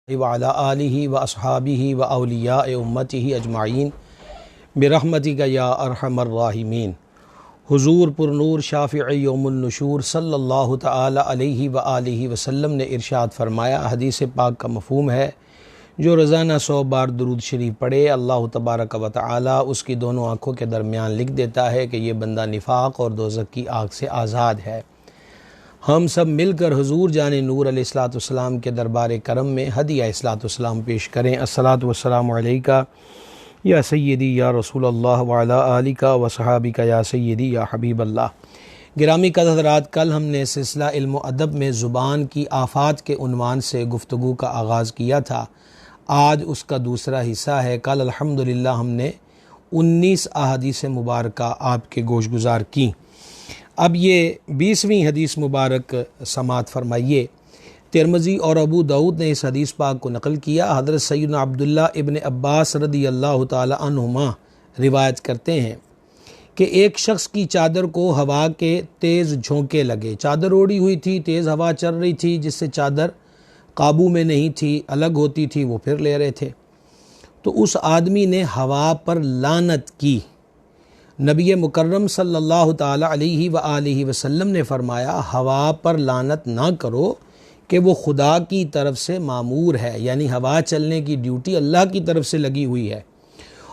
وعلی آلہ و اصحابہ و اولیاء امتہ اجمعین برحمتک یا ارحم الراحمین۔ حضور پرنور شافع یوم النشور صلی اللہ تعالی علیہ وآلہ وسلم نے ارشاد فرمایا، حدیث پاک کا مفہوم ہے، جو روزانہ 100 بار درود شریف پڑھے اللہ تبارک و تعالی اس کی دونوں آنکھوں کے درمیان لکھ دیتا ہے کہ یہ بندہ نفاق اور دوزخ کی آگ سے آزاد ہے۔ ہم سب مل کر حضور جان نور علیہ الصلوۃ والسلام کے دربار کرم میں ہدیہ الصلوۃ والسلام پیش کریں۔ الصلوۃ والسلام علیکہ یا سیدی یا رسول اللہ وعلی آلکہ و صحابکہ یا سیدی یا حبیب اللہ۔ گرامی قدر حضرات، کل ہم نے سلسلہ علم و ادب میں زبان کی آفات کے عنوان سے گفتگو کا آغاز کیا تھا۔ آج اس کا دوسرا حصہ ہے۔ کل الحمدللہ ہم نے 19 احادیث مبارکہ آپ کے گوش گزار کی۔ اب یہ 20ویں حدیث مبارک سماعت فرمائیے۔ ترمذی اور ابو داؤد نے اس حدیث پاک کو نقل کیا۔ حضرت سیدنا عبداللہ ابن عباس رضی اللہ تعالی عنہما روایت کرتے ہیں کہ ایک شخص کی چادر کو ہوا کے تیز جھونکے لگے۔ چادر اوڑھی ہوئی تھی، تیز ہوا چل رہی تھی جس سے چادر قابو میں نہیں تھی، الگ ہوتی تھی، وہ پھر لے رہے تھے۔ تو اس آدمی نے ہوا پر لعنت کی۔ نبی مکرم صلی اللہ تعالی علیہ وآلہ وسلم نے فرمایا، ہوا پر لعنت نہ کرو کہ وہ خدا کی طرف سے مامور ہے، یعنی ہوا چلنے کی ڈیوٹی اللہ کی طرف سے لگی ہوئی ہے،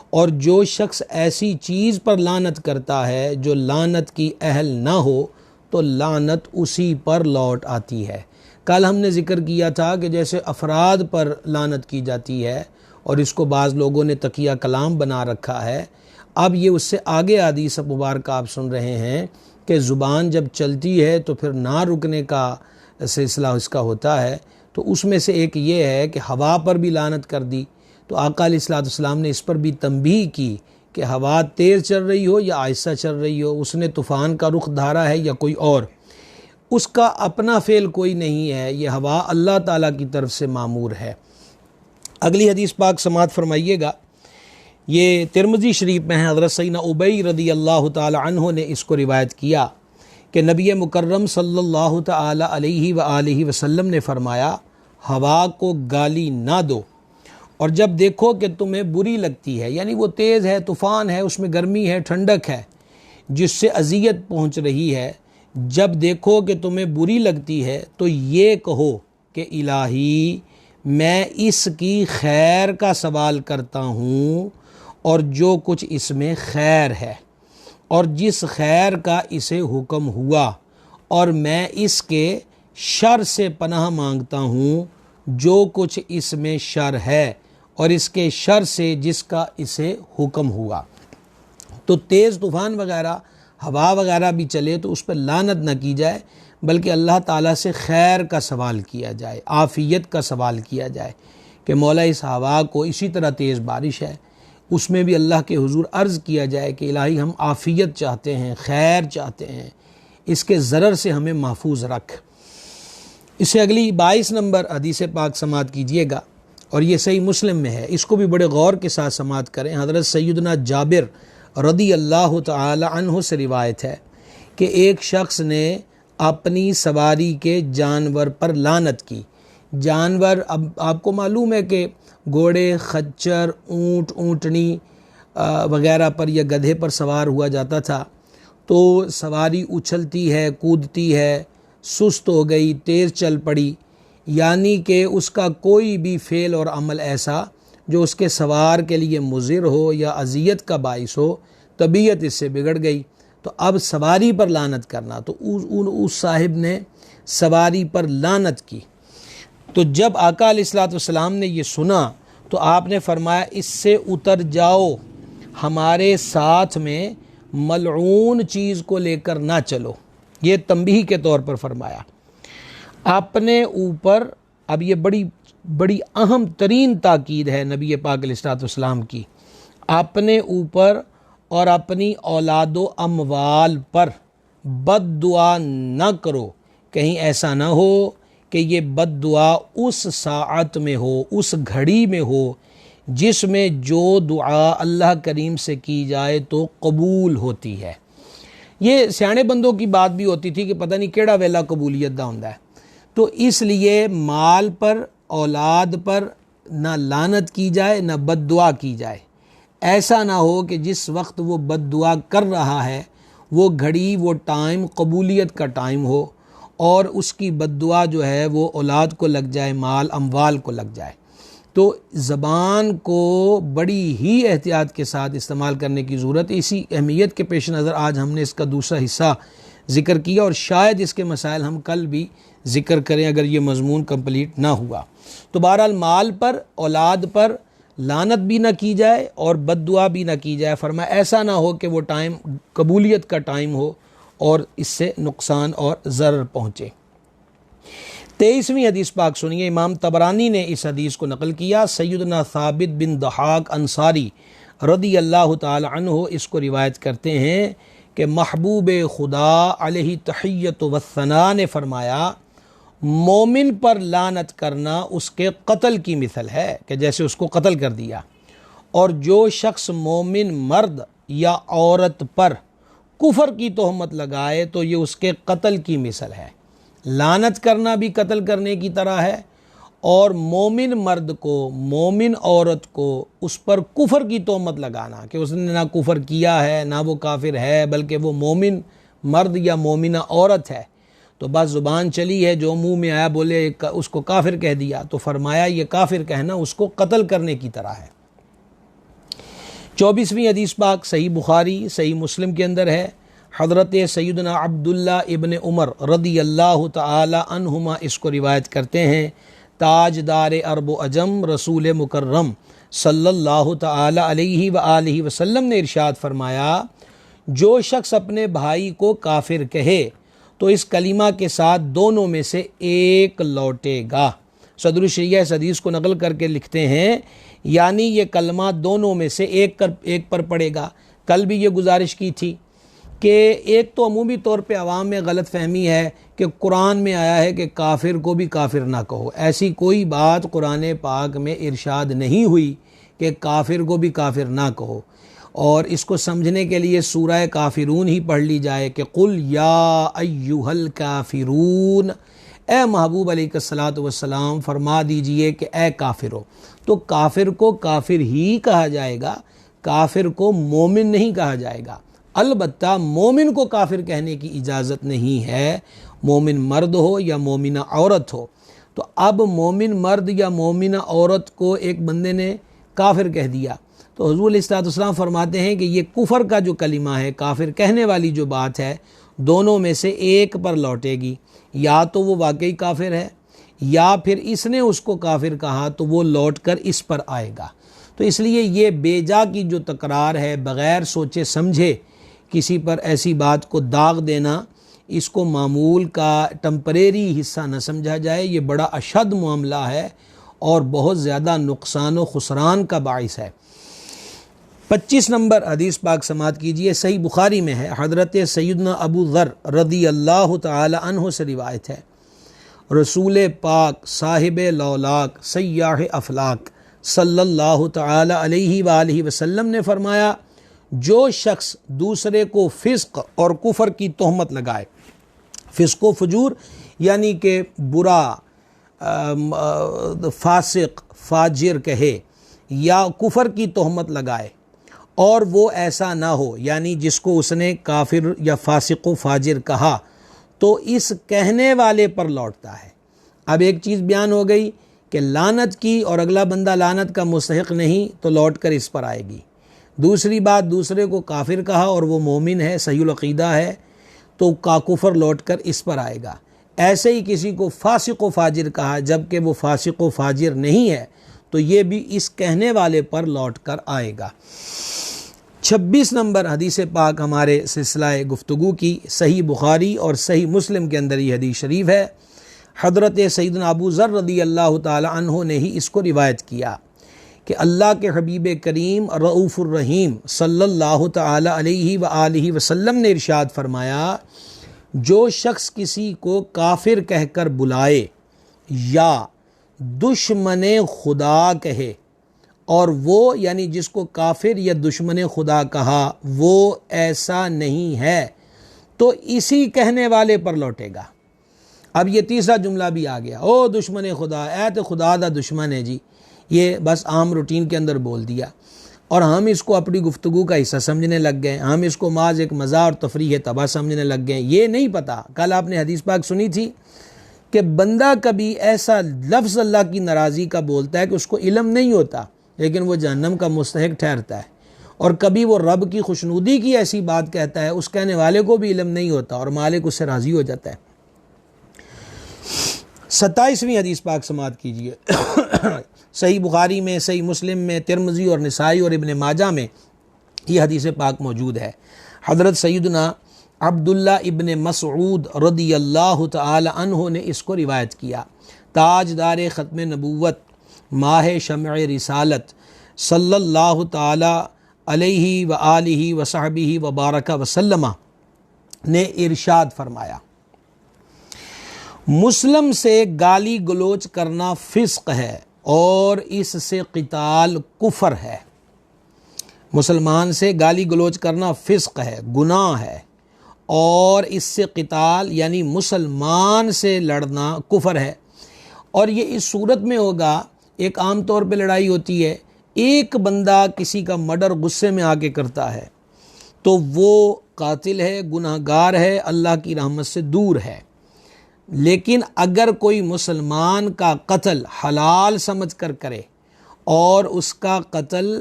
اور جو شخص ایسی چیز پر لعنت کرتا ہے جو لعنت کی اہل نہ ہو تو لعنت اسی پر لوٹ آتی ہے۔ کل ہم نے ذکر کیا تھا کہ جیسے افراد پر لعنت کی جاتی ہے اور اس کو بعض لوگوں نے تقیہ کلام بنا رکھا ہے، اب یہ اس سے آگے حدیث مبارکہ آپ سن رہے ہیں کہ زبان جب چلتی ہے تو پھر نہ رکنے کا سلسلہ اس کا ہوتا ہے۔ تو اس میں سے ایک یہ ہے کہ ہوا پر بھی لعنت کر دی، تو آقا علیہ الصلوۃ والسلام نے اس پر بھی تنبیہ کی کہ ہوا تیز چل رہی ہو یا آہستہ چل رہی ہو، اس نے طوفان کا رخ دھارا ہے یا کوئی اور، اس کا اپنا فعل کوئی نہیں ہے، یہ ہوا اللہ تعالیٰ کی طرف سے مامور ہے۔ اگلی حدیث پاک سماعت فرمائیے گا۔ یہ ترمذی شریف میں ہے۔ حضرت سیدنا ابی رضی اللہ تعالی عنہ نے اس کو روایت کیا کہ نبی مکرم صلی اللہ تعالی علیہ وآلہ وسلم نے فرمایا، ہوا کو گالی نہ دو، اور جب دیکھو کہ تمہیں بری لگتی ہے، یعنی وہ تیز ہے، طوفان ہے، اس میں گرمی ہے، ٹھنڈک ہے، جس سے اذیت پہنچ رہی ہے، جب دیکھو کہ تمہیں بری لگتی ہے تو یہ کہو کہ الہی میں اس کی خیر کا سوال کرتا ہوں، اور جو کچھ اس میں خیر ہے اور جس خیر کا اسے حکم ہوا، اور میں اس کے شر سے پناہ مانگتا ہوں جو کچھ اس میں شر ہے، اور اس کے شر سے جس کا اسے حکم ہوا۔ تو تیز طوفان وغیرہ، ہوا وغیرہ بھی چلے تو اس پر لعنت نہ کی جائے، بلکہ اللہ تعالیٰ سے خیر کا سوال کیا جائے، عافیت کا سوال کیا جائے کہ مولا اس ہوا کو، اسی طرح تیز بارش ہے، اس میں بھی اللہ کے حضور عرض کیا جائے کہ الہی ہم عافیت چاہتے ہیں، خیر چاہتے ہیں، اس کے ضرر سے ہمیں محفوظ رکھ۔ اس سے اگلی 22 نمبر حدیث پاک سماعت کیجئے گا، اور یہ صحیح مسلم میں ہے، اس کو بھی بڑے غور کے ساتھ سماعت کریں۔ حضرت سیدنا جابر رضی اللہ تعالی عنہ سے روایت ہے کہ ایک شخص نے اپنی سواری کے جانور پر لعنت کی۔ جانور، اب آپ کو معلوم ہے کہ گھوڑے، خچر، اونٹ، اونٹنی وغیرہ پر یا گدھے پر سوار ہوا جاتا تھا، تو سواری اچھلتی ہے، کودتی ہے، سست ہو گئی، تیز چل پڑی، یعنی کہ اس کا کوئی بھی فعل اور عمل ایسا جو اس کے سوار کے لیے مضر ہو یا اذیت کا باعث ہو، طبیعت اس سے بگڑ گئی، تو اب سواری پر لعنت کرنا، تو اس صاحب نے سواری پر لعنت کی۔ تو جب آقا علیہ الصلوۃ والسلام نے یہ سنا تو آپ نے فرمایا، اس سے اتر جاؤ، ہمارے ساتھ میں ملعون چیز کو لے کر نہ چلو۔ یہ تنبیہ کے طور پر فرمایا۔ اپنے اوپر، اب یہ بڑی اہم ترین تاکید ہے نبی پاک علیہ الصلوۃ والسلام کی، اپنے اوپر اور اپنی اولاد و اموال پر بد دعا نہ کرو، کہیں ایسا نہ ہو کہ یہ بد دعا اس ساعت میں ہو، اس گھڑی میں ہو جس میں جو دعا اللہ کریم سے کی جائے تو قبول ہوتی ہے۔ یہ سیانے بندوں کی بات بھی ہوتی تھی کہ پتہ نہیں کیڑا ویلا قبولیت دا ہوندا ہے، تو اس لیے مال پر اولاد پر نہ لعنت کی جائے نہ بد دعا کی جائے۔ ایسا نہ ہو کہ جس وقت وہ بد دعا کر رہا ہے وہ گھڑی، وہ ٹائم قبولیت کا ٹائم ہو اور اس کی بد دعا جو ہے وہ اولاد کو لگ جائے، مال اموال کو لگ جائے۔ تو زبان کو بڑی ہی احتیاط کے ساتھ استعمال کرنے کی ضرورت ہے۔ اسی اہمیت کے پیش نظر آج ہم نے اس کا دوسرا حصہ ذکر کیا، اور شاید اس کے مسائل ہم کل بھی ذکر کریں اگر یہ مضمون کمپلیٹ نہ ہوا۔ تو بہرحال مال پر، اولاد پر لعنت بھی نہ کی جائے اور بد دعا بھی نہ کی جائے۔ فرمایا ایسا نہ ہو کہ وہ ٹائم قبولیت کا ٹائم ہو اور اس سے نقصان اور ضرر پہنچے۔ 23ویں حدیث پاک سنیے، امام طبرانی نے اس حدیث کو نقل کیا۔ سیدنا ثابت بن ضحاک انصاری رضی اللہ تعالی عنہ اس کو روایت کرتے ہیں کہ محبوب خدا علیہ تحیت والثناء نے فرمایا، مومن پر لعنت کرنا اس کے قتل کی مثل ہے کہ جیسے اس کو قتل کر دیا، اور جو شخص مومن مرد یا عورت پر کفر کی تہمت لگائے تو یہ اس کے قتل کی مثل ہے۔ لعنت کرنا بھی قتل کرنے کی طرح ہے، اور مومن مرد کو، مومن عورت کو اس پر کفر کی تہمت لگانا کہ اس نے نہ کفر کیا ہے نہ وہ کافر ہے بلکہ وہ مومن مرد یا مومنہ عورت ہے، تو بس زبان چلی ہے، جو منہ میں آیا بولے اس کو کافر کہہ دیا، تو فرمایا یہ کافر کہنا اس کو قتل کرنے کی طرح ہے۔ 24ویں حدیث پاک صحیح بخاری صحیح مسلم کے اندر ہے۔ حضرت سیدنا عبداللہ ابن عمر رضی اللہ تعالی عنہما اس کو روایت کرتے ہیں، تاجدار عرب و عجم رسول مکرم صلی اللہ تعالی علیہ وآلہ وسلم نے ارشاد فرمایا، جو شخص اپنے بھائی کو کافر کہے تو اس کلمہ کے ساتھ دونوں میں سے ایک لوٹے گا۔ صدر الشریعہ اس حدیث کو نقل کر کے لکھتے ہیں، یعنی یہ کلمہ دونوں میں سے ایک پر پڑے گا۔ کل بھی یہ گزارش کی تھی کہ ایک تو عمومی طور پہ عوام میں غلط فہمی ہے کہ قرآن میں آیا ہے کہ کافر کو بھی کافر نہ کہو۔ ایسی کوئی بات قرآن پاک میں ارشاد نہیں ہوئی کہ کافر کو بھی کافر نہ کہو، اور اس کو سمجھنے کے لیے سورہ کافرون ہی پڑھ لی جائے کہ قل یا ایھا الکافرون، اے محبوب علیہ الصلوۃ والسلام فرما دیجئے کہ اے کافرو۔ تو کافر کو کافر ہی کہا جائے گا، کافر کو مومن نہیں کہا جائے گا۔ البتہ مومن کو کافر کہنے کی اجازت نہیں ہے، مومن مرد ہو یا مومنہ عورت ہو۔ تو اب مومن مرد یا مومنہ عورت کو ایک بندے نے کافر کہہ دیا تو حضور علیہ السلام فرماتے ہیں کہ یہ کفر کا جو کلمہ ہے، کافر کہنے والی جو بات ہے، دونوں میں سے ایک پر لوٹے گی، یا تو وہ واقعی کافر ہے یا پھر اس نے اس کو کافر کہا تو وہ لوٹ کر اس پر آئے گا۔ تو اس لیے یہ بے جا کی جو تکرار ہے، بغیر سوچے سمجھے کسی پر ایسی بات کو داغ دینا، اس کو معمول کا ٹمپریری حصہ نہ سمجھا جائے۔ یہ بڑا اشد معاملہ ہے اور بہت زیادہ نقصان و خسران کا باعث ہے۔ 25 نمبر حدیث پاک سماعت کیجئے، صحیح بخاری میں ہے، حضرت سیدنا ابو ذر رضی اللہ تعالی عنہ سے روایت ہے، رسول پاک صاحب لولاک سیاح افلاک صلی اللہ تعالی علیہ وآلہ وسلم نے فرمایا، جو شخص دوسرے کو فسق اور کفر کی تہمت لگائے، فسق و فجور یعنی کہ برا، فاسق، فاجر کہے یا کفر کی تہمت لگائے، اور وہ ایسا نہ ہو یعنی جس کو اس نے کافر یا فاسق و فاجر کہا تو اس کہنے والے پر لوٹتا ہے۔ اب ایک چیز بیان ہو گئی کہ لعنت کی اور اگلا بندہ لعنت کا مستحق نہیں تو لوٹ کر اس پر آئے گی۔ دوسری بات، دوسرے کو کافر کہا اور وہ مومن ہے، صحیح العقیدہ ہے، تو کفر لوٹ کر اس پر آئے گا۔ ایسے ہی کسی کو فاسق و فاجر کہا جبکہ وہ فاسق و فاجر نہیں ہے تو یہ بھی اس کہنے والے پر لوٹ کر آئے گا۔ 26 نمبر حدیث پاک ہمارے سلسلہ گفتگو کی صحیح بخاری اور صحیح مسلم کے اندر یہ حدیث شریف ہے۔ حضرت سیدنا ابو ذر رضی اللہ تعالی عنہ نے ہی اس کو روایت کیا کہ اللہ کے حبیب کریم رؤوف الرحیم صلی اللہ تعالی علیہ وآلہ وسلم نے ارشاد فرمایا، جو شخص کسی کو کافر کہہ کر بلائے یا دشمن خدا کہے، اور وہ یعنی جس کو کافر یا دشمن خدا کہا وہ ایسا نہیں ہے تو اسی کہنے والے پر لوٹے گا۔ اب یہ تیسرا جملہ بھی آ گیا، او دشمن خدا، اے تو خدا دا دشمن ہے جی، یہ بس عام روٹین کے اندر بول دیا، اور ہم اس کو اپنی گفتگو کا حصہ سمجھنے لگ گئے، ہم اس کو محض ایک مزاح اور تفریح تباہ سمجھنے لگ گئے۔ یہ نہیں پتہ، کل آپ نے حدیث پاک سنی تھی کہ بندہ کبھی ایسا لفظ اللہ کی ناراضی کا بولتا ہے کہ اس کو علم نہیں ہوتا، لیکن وہ جہنم کا مستحق ٹھہرتا ہے، اور کبھی وہ رب کی خوشنودی کی ایسی بات کہتا ہے، اس کہنے والے کو بھی علم نہیں ہوتا اور مالک اس سے راضی ہو جاتا ہے۔ 27ویں حدیث پاک سماعت کیجیے۔ صحیح بخاری میں، صحیح مسلم میں، ترمذی اور نسائی اور ابن ماجہ میں یہ حدیث پاک موجود ہے۔ حضرت سیدنا عبداللہ ابن مسعود رضی اللہ تعالی عنہ نے اس کو روایت کیا۔ تاجدار ختم نبوت، ماہ شمع رسالت، صلی اللہ تعالی علیہ وآلہ وصحبہ وبارک وسلم نے ارشاد فرمایا، مسلم سے گالی گلوچ کرنا فسق ہے اور اس سے قتال کفر ہے۔ مسلمان سے گالی گلوچ کرنا فسق ہے، گناہ ہے، اور اس سے قتال یعنی مسلمان سے لڑنا کفر ہے۔ اور یہ اس صورت میں ہوگا، ایک عام طور پہ لڑائی ہوتی ہے، ایک بندہ کسی کا مرڈر غصے میں آ کے کرتا ہے تو وہ قاتل ہے، گناہ گار ہے، اللہ کی رحمت سے دور ہے۔ لیکن اگر کوئی مسلمان کا قتل حلال سمجھ کر کرے اور اس کا قتل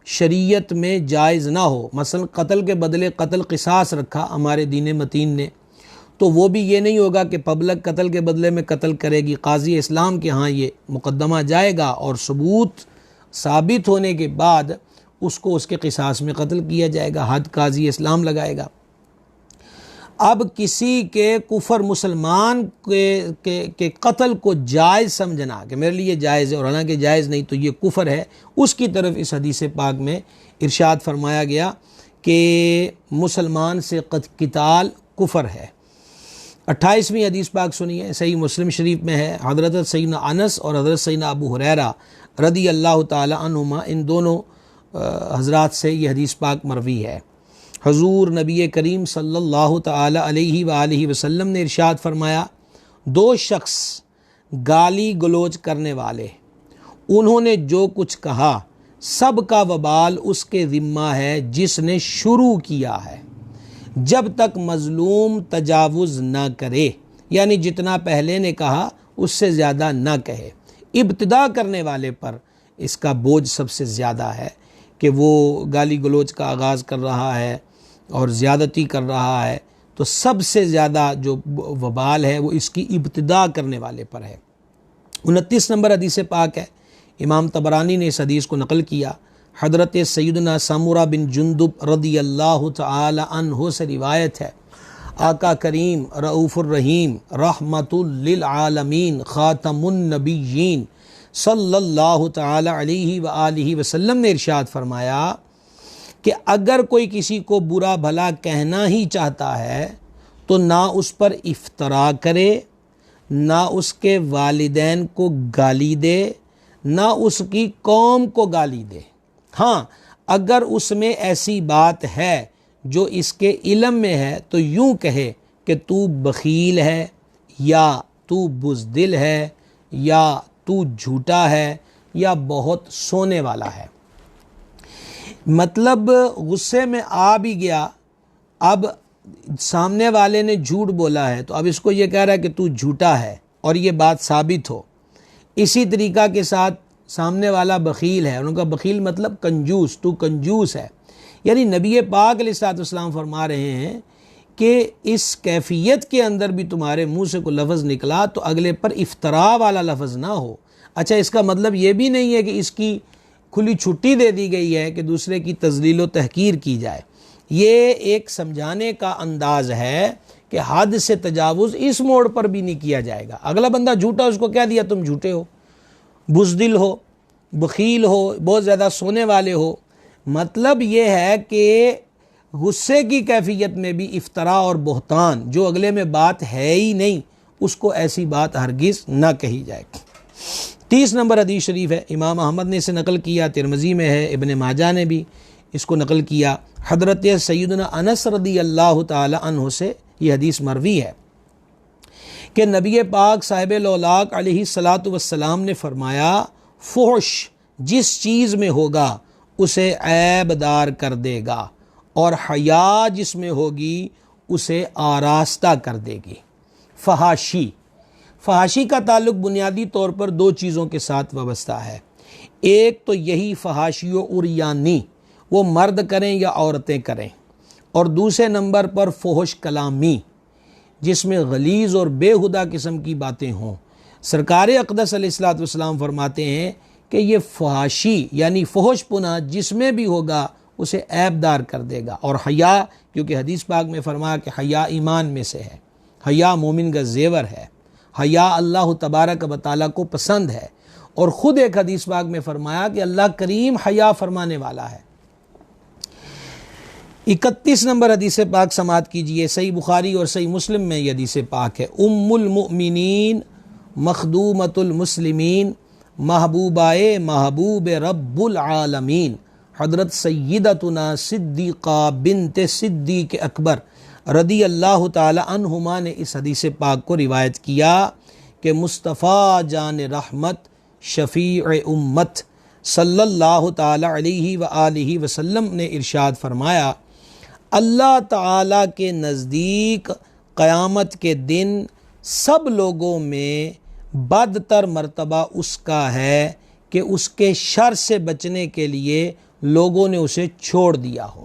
شریعت میں جائز نہ ہو، مثلا قتل کے بدلے قتل قصاص رکھا ہمارے دین متین نے، تو وہ بھی یہ نہیں ہوگا کہ پبلک قتل کے بدلے میں قتل کرے گی، قاضی اسلام کے ہاں یہ مقدمہ جائے گا اور ثبوت ثابت ہونے کے بعد اس کو اس کے قصاص میں قتل کیا جائے گا، حد قاضی اسلام لگائے گا۔ اب کسی کے کفر، مسلمان کے قتل کو جائز سمجھنا کہ میرے لیے جائز ہے اور حالانکہ جائز نہیں تو یہ کفر ہے، اس کی طرف اس حدیث پاک میں ارشاد فرمایا گیا کہ مسلمان سے قتال کفر ہے۔ 28ویں حدیث پاک سنیے، صحیح مسلم شریف میں ہے، حضرت سیدنا انس اور حضرت سیدنا ابو ہریرہ رضی اللہ تعالی عنہما، ان دونوں حضرات سے یہ حدیث پاک مروی ہے۔ حضور نبی کریم صلی اللہ تعالی علیہ وآلہ وسلم نے ارشاد فرمایا، دو شخص گالی گلوچ کرنے والے، انہوں نے جو کچھ کہا سب کا وبال اس کے ذمہ ہے جس نے شروع کیا ہے، جب تک مظلوم تجاوز نہ کرے، یعنی جتنا پہلے نے کہا اس سے زیادہ نہ کہے۔ ابتدا کرنے والے پر اس کا بوجھ سب سے زیادہ ہے کہ وہ گالی گلوچ کا آغاز کر رہا ہے اور زیادتی کر رہا ہے، تو سب سے زیادہ جو وبال ہے وہ اس کی ابتدا کرنے والے پر ہے۔ 29 نمبر حدیث پاک ہے، امام طبرانی نے اس حدیث کو نقل کیا، حضرت سیدنا سمرہ بن جندب رضی اللہ تعالی عنہ سے روایت ہے، آقا کریم رؤوف الرحیم رحمت للعالمین خاتم النبیین صلی اللہ تعالی علیہ وآلہ وسلم نے ارشاد فرمایا کہ اگر کوئی کسی کو برا بھلا کہنا ہی چاہتا ہے تو نہ اس پر افترا کرے، نہ اس کے والدین کو گالی دے، نہ اس کی قوم کو گالی دے۔ ہاں اگر اس میں ایسی بات ہے جو اس کے علم میں ہے تو یوں کہے کہ تو بخیل ہے، یا تو بزدل ہے، یا تو جھوٹا ہے، یا بہت سونے والا ہے۔ مطلب غصے میں آ بھی گیا، اب سامنے والے نے جھوٹ بولا ہے تو اب اس کو یہ کہہ رہا ہے کہ تو جھوٹا ہے اور یہ بات ثابت ہو۔ اسی طریقہ کے ساتھ سامنے والا بخیل ہے، ان کا بخیل مطلب کنجوس، تو کنجوس ہے۔ یعنی نبی پاک علیہ الصلوۃ والسلام فرما رہے ہیں کہ اس کیفیت کے اندر بھی تمہارے منہ سے کوئی لفظ نکلا تو اگلے پر افترا والا لفظ نہ ہو۔ اچھا، اس کا مطلب یہ بھی نہیں ہے کہ اس کی کھلی چھٹی دے دی گئی ہے کہ دوسرے کی تذلیل و تحقیر کی جائے۔ یہ ایک سمجھانے کا انداز ہے کہ حد سے تجاوز اس موڑ پر بھی نہیں کیا جائے گا۔ اگلا بندہ جھوٹا، اس کو کہہ دیا تم جھوٹے ہو، بزدل ہو، بخیل ہو، بہت زیادہ سونے والے ہو۔ مطلب یہ ہے کہ غصے کی کیفیت میں بھی افترا اور بہتان، جو اگلے میں بات ہے ہی نہیں، اس کو ایسی بات ہرگز نہ کہی جائے۔ 30 نمبر حدیث شریف ہے، امام احمد نے اسے نقل کیا، ترمذی میں ہے، ابن ماجہ نے بھی اس کو نقل کیا، حضرت سیدنا انس رضی اللہ تعالی عنہ سے یہ حدیث مروی ہے کہ نبی پاک صاحب لولاک علیہ الصلاۃ والسلام نے فرمایا فحش جس چیز میں ہوگا اسے عیب دار کر دے گا، اور حیا جس میں ہوگی اسے آراستہ کر دے گی۔ فحاشی کا تعلق بنیادی طور پر دو چیزوں کے ساتھ وابستہ ہے۔ ایک تو یہی فحاشی و عریانی، وہ مرد کریں یا عورتیں کریں، اور دوسرے نمبر پر فحش کلامی، جس میں غلیظ اور بےہودہ قسم کی باتیں ہوں۔ سرکار اقدس علیہ الصلوۃ والسلام فرماتے ہیں کہ یہ فحاشی یعنی فحش پنا جس میں بھی ہوگا اسے عیب دار کر دے گا۔ اور حیا، کیونکہ حدیث پاک میں فرمایا کہ حیا ایمان میں سے ہے، حیا مومن کا زیور ہے، حیا اللہ تبارک و تعالیٰ کو پسند ہے، اور خود ایک حدیث پاک میں فرمایا کہ اللہ کریم حیا فرمانے والا ہے۔ 31 نمبر حدیث پاک سماعت کیجئے، صحیح بخاری اور صحیح مسلم میں یہ حدیث پاک ہے۔ ام المؤمنین مخدومۃ المسلمین محبوبائے محبوب رب العالمین حضرت سیدتنا صدیقہ بنت صدیق اکبر رضی اللہ تعالی عنہما نے اس حدیث پاک کو روایت کیا کہ مصطفیٰ جان رحمت شفیع امت صلی اللہ تعالی علیہ وآلہ وسلم نے ارشاد فرمایا، اللہ تعالیٰ کے نزدیک قیامت کے دن سب لوگوں میں بدتر مرتبہ اس کا ہے کہ اس کے شر سے بچنے کے لیے لوگوں نے اسے چھوڑ دیا ہو،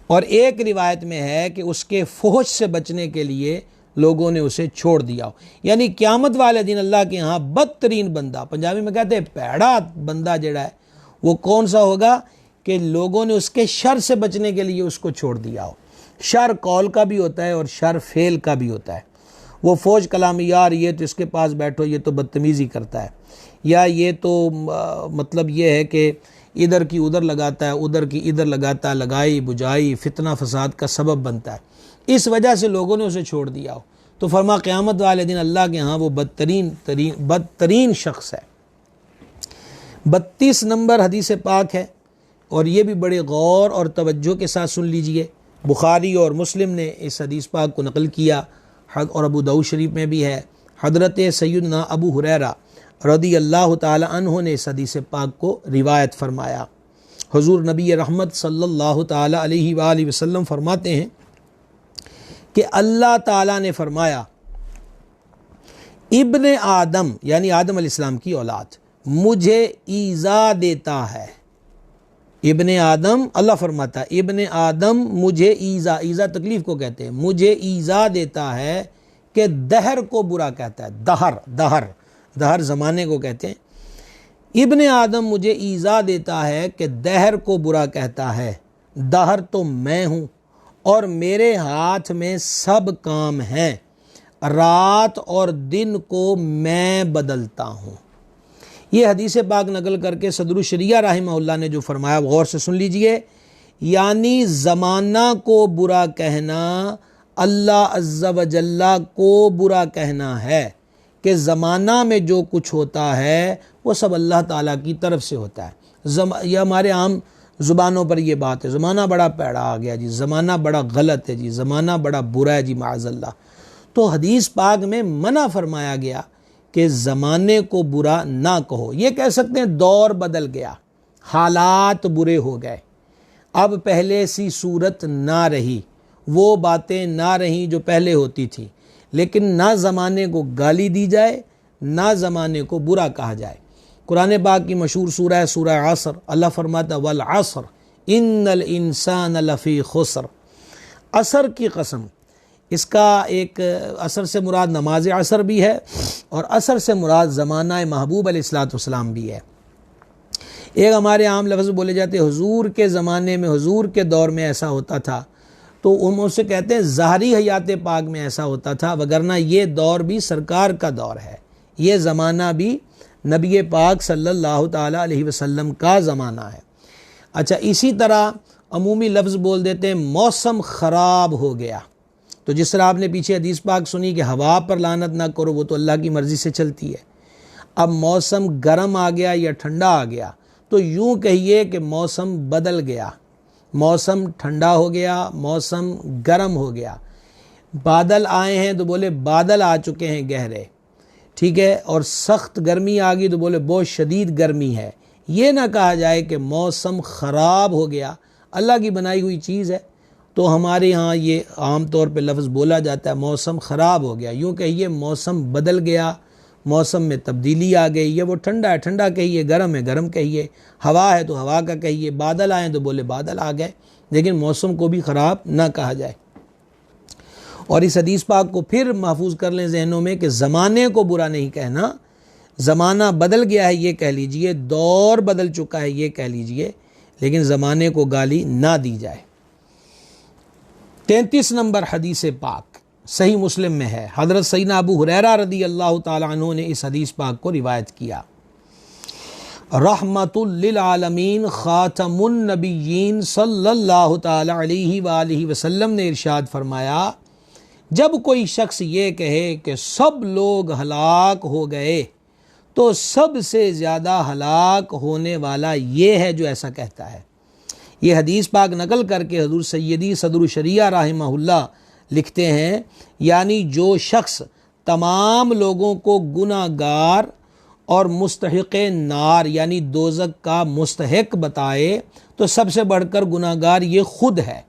اور ایک روایت میں ہے کہ اس کے فحش سے بچنے کے لیے لوگوں نے اسے چھوڑ دیا ہو۔ یعنی قیامت والے دن اللہ کے ہاں بدترین بندہ، پنجابی میں کہتے ہیں پیڑا بندہ جڑا ہے، وہ کون سا ہوگا کہ لوگوں نے اس کے شر سے بچنے کے لیے اس کو چھوڑ دیا ہو۔ شر قول کا بھی ہوتا ہے اور شر فعل کا بھی ہوتا ہے۔ وہ فوج کلامی، یار یہ تو اس کے پاس بیٹھو یہ تو بدتمیزی کرتا ہے، یا یہ تو مطلب یہ ہے کہ ادھر کی ادھر لگاتا ہے، ادھر کی ادھر لگاتا ہے، لگائی بجائی فتنہ فساد کا سبب بنتا ہے، اس وجہ سے لوگوں نے اسے چھوڑ دیا ہو۔ تو فرما قیامت والے دن اللہ کے ہاں وہ بدترین شخص ہے۔ 32 نمبر حدیث پاک ہے، اور یہ بھی بڑے غور اور توجہ کے ساتھ سن لیجئے۔ بخاری اور مسلم نے اس حدیث پاک کو نقل کیا، اور ابو داؤد شریف میں بھی ہے۔ حضرت سیدنا ابو ہریرہ رضی اللہ تعالی عنہ نے اس حدیث پاک کو روایت فرمایا۔ حضور نبی رحمت صلی اللہ تعالی علیہ وآلہ وسلم فرماتے ہیں کہ اللہ تعالیٰ نے فرمایا، ابن آدم یعنی آدم علیہ السلام کی اولاد مجھے ایذا دیتا ہے۔ ابن آدم، اللہ فرماتا ہے ابن آدم مجھے ایذا تکلیف کو کہتے ہیں، مجھے ایذا دیتا ہے کہ دہر کو برا کہتا ہے۔ دہر زمانے کو کہتے ہیں۔ ابن آدم مجھے ایذا دیتا ہے کہ دہر کو برا کہتا ہے، دہر تو میں ہوں اور میرے ہاتھ میں سب کام ہیں، رات اور دن کو میں بدلتا ہوں۔ یہ حدیث پاک نقل کر کے صدر الشریعہ رحمہ اللہ نے جو فرمایا غور سے سن لیجئے، یعنی زمانہ کو برا کہنا اللہ عز و جل کو برا کہنا ہے، کہ زمانہ میں جو کچھ ہوتا ہے وہ سب اللہ تعالیٰ کی طرف سے ہوتا ہے۔ یہ ہمارے عام زبانوں پر یہ بات ہے، زمانہ بڑا پیڑا آ گیا جی، زمانہ بڑا غلط ہے جی، زمانہ بڑا برا ہے جی معاذ اللہ۔ تو حدیث پاک میں منع فرمایا گیا کہ زمانے کو برا نہ کہو۔ یہ کہہ سکتے ہیں دور بدل گیا، حالات برے ہو گئے، اب پہلے سی صورت نہ رہی، وہ باتیں نہ رہیں جو پہلے ہوتی تھی، لیکن نہ زمانے کو گالی دی جائے نہ زمانے کو برا کہا جائے۔ قرآن پاک کی مشہور سورہ ہے سورہ عصر، اللہ فرماتا والعصر ان الانسان لفی خسر، عصر کی قسم۔ اس کا ایک عصر سے مراد نماز عصر بھی ہے، اور عصر سے مراد زمانہ محبوب علیہ الصلوۃ والسلام بھی ہے۔ ایک ہمارے عام لفظ بولے جاتے حضور کے زمانے میں، حضور کے دور میں ایسا ہوتا تھا، تو ہم اسے کہتے ہیں ظاہری حیات پاک میں ایسا ہوتا تھا، وگرنہ یہ دور بھی سرکار کا دور ہے، یہ زمانہ بھی نبی پاک صلی اللہ تعالیٰ علیہ وسلم کا زمانہ ہے۔ اچھا، اسی طرح عمومی لفظ بول دیتے ہیں موسم خراب ہو گیا، تو جس طرح آپ نے پیچھے حدیث پاک سنی کہ ہوا پر لعنت نہ کرو، وہ تو اللہ کی مرضی سے چلتی ہے۔ اب موسم گرم آ گیا یا ٹھنڈا آ گیا، تو یوں کہیے کہ موسم بدل گیا، موسم ٹھنڈا ہو گیا، موسم گرم ہو گیا۔ بادل آئے ہیں تو بولے بادل آ چکے ہیں گہرے، ٹھیک ہے، اور سخت گرمی آ گئی تو بولے بہت شدید گرمی ہے۔ یہ نہ کہا جائے کہ موسم خراب ہو گیا، اللہ کی بنائی ہوئی چیز ہے، تو ہمارے ہاں یہ عام طور پہ لفظ بولا جاتا ہے موسم خراب ہو گیا، یوں کہیے موسم بدل گیا، موسم میں تبدیلی آ گئی، یہ وہ ٹھنڈا ہے ٹھنڈا کہیے، گرم ہے گرم کہیے، ہوا ہے تو ہوا کا کہیے، بادل آئے تو بولے بادل آ گئے، لیکن موسم کو بھی خراب نہ کہا جائے۔ اور اس حدیث پاک کو پھر محفوظ کر لیں ذہنوں میں کہ زمانے کو برا نہیں کہنا، زمانہ بدل گیا ہے یہ کہہ لیجئے، دور بدل چکا ہے یہ کہہ لیجئے، لیکن زمانے کو گالی نہ دی جائے۔ 33 نمبر حدیث پاک صحیح مسلم میں ہے، حضرت سیدنا ابو ہریرہ رضی اللہ تعالی عنہ نے اس حدیث پاک کو روایت کیا۔ رحمت للعالمین خاتم النبیین صلی اللہ تعالی علیہ وآلہ وسلم نے ارشاد فرمایا، جب کوئی شخص یہ کہے کہ سب لوگ ہلاک ہو گئے تو سب سے زیادہ ہلاک ہونے والا یہ ہے جو ایسا کہتا ہے۔ یہ حدیث پاک نقل کر کے حضور سیدی صدر الشریعہ رحمہ اللہ لکھتے ہیں، یعنی جو شخص تمام لوگوں کو گناہ گار اور مستحق نار یعنی دوزخ کا مستحق بتائے تو سب سے بڑھ کر گناہ گار یہ خود ہے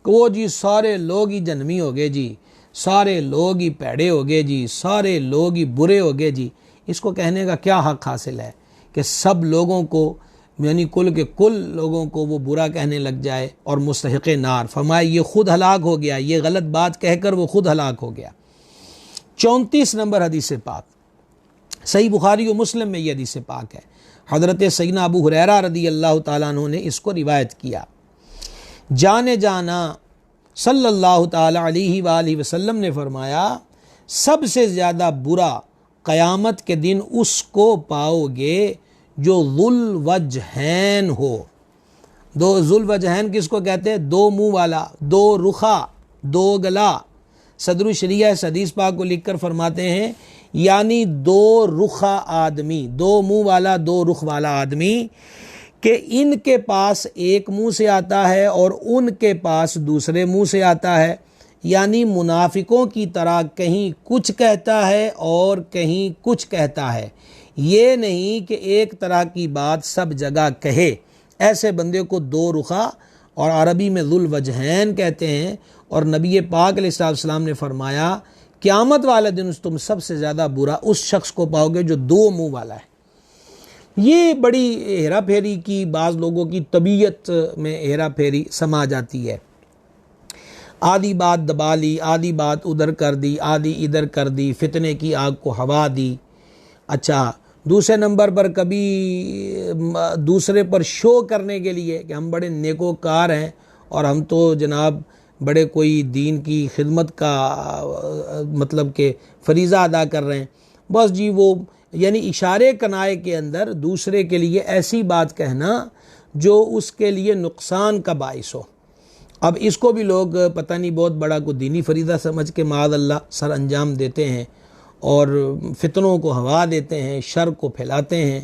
کہ وہ جی سارے لوگ ہی جہنمی ہو گئے جی، سارے لوگ ہی پیڑے ہو گئے جی، سارے لوگ ہی برے ہو گئے جی۔ اس کو کہنے کا کیا حق حاصل ہے کہ سب لوگوں کو یعنی کل کے کل لوگوں کو وہ برا کہنے لگ جائے اور مستحق نار؟ فرمایا یہ خود ہلاک ہو گیا، یہ غلط بات کہہ کر وہ خود ہلاک ہو گیا۔ 34 نمبر حدیث پاک صحیح بخاری و مسلم میں یہ حدیث پاک ہے، حضرت سیدنا ابو ہریرہ رضی اللہ تعالیٰ عنہ نے اس کو روایت کیا۔ جانے جانا صلی اللہ تعالی علیہ وآلہ وسلم نے فرمایا، سب سے زیادہ برا قیامت کے دن اس کو پاؤ گے جو ذو الوجہین ہو۔ دو ذو الوجہین کس کو کہتے ہیں؟ دو منہ والا، دو رخا، دو گلا۔ صدر الشریعہ اس حدیث پاک کو لکھ کر فرماتے ہیں یعنی دو رخا آدمی، دو منہ والا دو رخ والا آدمی، کہ ان کے پاس ایک منہ سے آتا ہے اور ان کے پاس دوسرے منہ سے آتا ہے، یعنی منافقوں کی طرح کہیں کچھ کہتا ہے اور کہیں کچھ کہتا ہے، یہ نہیں کہ ایک طرح کی بات سب جگہ کہے۔ ایسے بندے کو دو رخا اور عربی میں ذو الوجہین کہتے ہیں۔ اور نبی پاک علیہ السلام نے فرمایا قیامت والے دن تم سب سے زیادہ برا اس شخص کو پاؤ گے جو دو منہ والا ہے۔ یہ بڑی ہیرا پھیری کی بعض لوگوں کی طبیعت میں ہیرا پھیری سما جاتی ہے، آدھی بات دبا لی، آدھی بات ادھر کر دی، آدھی ادھر کر دی، فتنے کی آگ کو ہوا دی۔ اچھا، دوسرے نمبر پر کبھی دوسرے پر شو کرنے کے لیے کہ ہم بڑے نیکوکار ہیں اور ہم تو جناب بڑے کوئی دین کی خدمت کا مطلب کہ فریضہ ادا کر رہے ہیں، بس جی وہ یعنی اشارے کنائے کے اندر دوسرے کے لیے ایسی بات کہنا جو اس کے لیے نقصان کا باعث ہو۔ اب اس کو بھی لوگ پتہ نہیں بہت بڑا کو دینی فریضہ سمجھ کے معاذ اللہ سر انجام دیتے ہیں اور فتنوں کو ہوا دیتے ہیں، شر کو پھیلاتے ہیں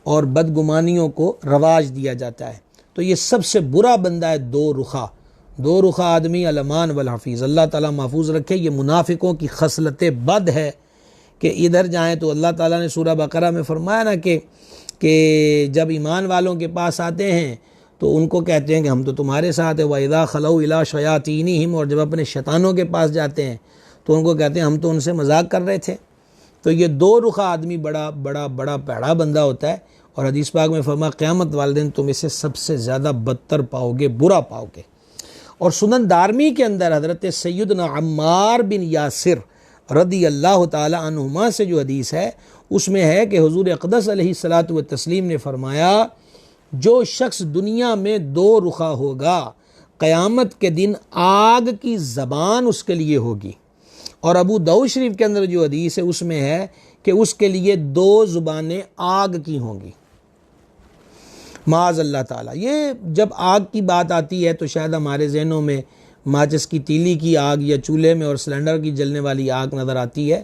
اور بدگمانیوں کو رواج دیا جاتا ہے۔ تو یہ سب سے برا بندہ ہے دو رخا، دو رخا آدمی، الامان والحفیظ، اللہ تعالیٰ محفوظ رکھے۔ یہ منافقوں کی خصلت بد ہے کہ ادھر جائیں تو اللہ تعالیٰ نے سورہ بقرہ میں فرمایا نا کہ جب ایمان والوں کے پاس آتے ہیں تو ان کو کہتے ہیں کہ ہم تو تمہارے ساتھ ہیں، وَإِذَا خَلَوْا إِلَىٰ شَيَاطِينِهِمْ، اور جب اپنے شیطانوں کے پاس جاتے ہیں تو ان کو کہتے ہیں ہم تو ان سے مذاق کر رہے تھے۔ تو یہ دو رخا آدمی بڑا بڑا بڑا پیڑا بندہ ہوتا ہے، اور حدیث پاک میں فرمایا قیامت والے دن تم اسے سب سے زیادہ بدتر پاؤ گے، برا پاؤ گے۔ اور سنن دارمی کے اندر حضرت سیدنا عمار بن یاسر رضی اللہ تعالی عنہما سے جو حدیث ہے اس میں ہے کہ حضور اقدس علیہ الصلاۃ والتسلیم نے فرمایا جو شخص دنیا میں دو رخا ہوگا قیامت کے دن آگ کی زبان اس کے لیے ہوگی۔ اور ابو داؤد شریف کے اندر جو حدیث ہے اس میں ہے کہ اس کے لیے دو زبانیں آگ کی ہوں گی، معاذ اللہ تعالیٰ۔ یہ جب آگ کی بات آتی ہے تو شاید ہمارے ذہنوں میں ماچس کی تیلی کی آگ یا چولہے میں اور سلنڈر کی جلنے والی آگ نظر آتی ہے۔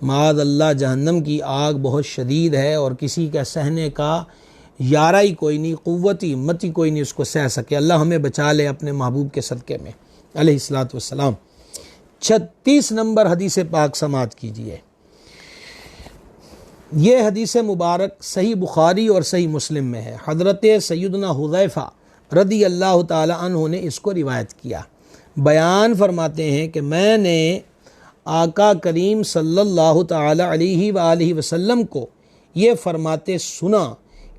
معاذ اللہ، جہنم کی آگ بہت شدید ہے اور کسی کا سہنے کا یارہ ہی کوئی نہیں، قوت ہی ہمت ہی کوئی نہیں اس کو سہ سکے۔ اللہ ہمیں بچا لے اپنے محبوب کے صدقے میں علیہ الصلاۃ والسلام۔ 36 نمبر حدیث پاک سماعت کیجیے۔ یہ حدیث مبارک صحیح بخاری اور صحیح مسلم میں ہے۔ حضرت سیدنا حذیفہ رضی اللہ تعالی عنہ نے اس کو روایت کیا۔ بیان فرماتے ہیں کہ میں نے آقا کریم صلی اللہ تعالی علیہ وآلہ وسلم کو یہ فرماتے سنا